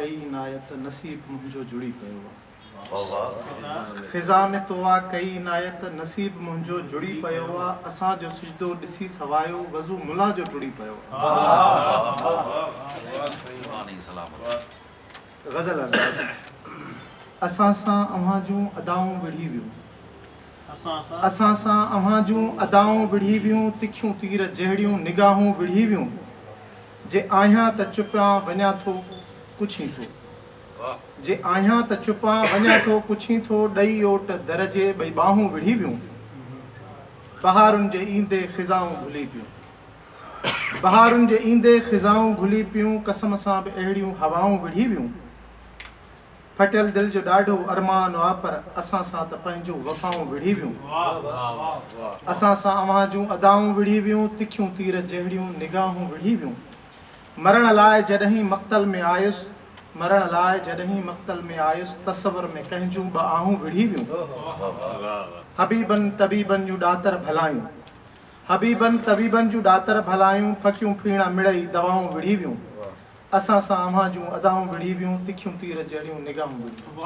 कई इनायत नसीब मुंहिंजो जुड़ी पियो आहे। ख़िज़ा में तोआ कई इनायत नसीब मुंहिंजो जुड़ी पियो आहे। असांजो सिजदो ॾिसी सवायो वज़ू मुला जो टुड़ी पियो आहे। ग़ज़ल अर्ज़ाज़ असां सां अव्हां जूं अदाऊं विढ़ी वियूं, असां सां अव्हां जूं अदाऊं विढ़ी वियूं, तिखियूं तीर जहिड़ियूं निगाहूं विढ़ी वियूं। जे आहियां त चुपियां वञा थो कुझी थो, जे आहियां त चुपां वञा थो कुझी थो, ॾई ओट दर जे ॿई ॿाहूं विढ़ी वियूं। बहारुनि जे ईंदे ख़िज़ाऊं भुली पियूं, बहारुनि जे ईंदे ख़िज़ाऊं भुली पियूं, कसम सां बि अहिड़ियूं हवाऊं विढ़ी वियूं। फटियल दिलि जो ॾाढो अरमान हुआ पर असां सां त पंहिंजूं वफ़ाऊं विढ़ी वियूं। असां सां अव्हां जूं अदाऊं विढ़ी वियूं, तिखियूं तीर जहिड़ियूं निगाहूं विढ़ी वियूं। मरण लाइ जॾहिं मक़्तल में आयुसि, मरण लाइ जॾहिं मक़्तल में आयुसि, तसवर में कंहिंजूं ॿ आहूं विढ़ी वियूं। हबीबनि तबीबनि जूं ॾातर भलायूं, हबीबनि तबीबनि जूं ॾातर भलायूं, फकियूं फीणा मिड़ई दवाऊं विढ़ी वियूं। असां सां अव्हां जूं अदाऊं विढ़ी वियूं, तिखियूं तीर जहिड़ियूं निगाहूं विढ़ी वियूं।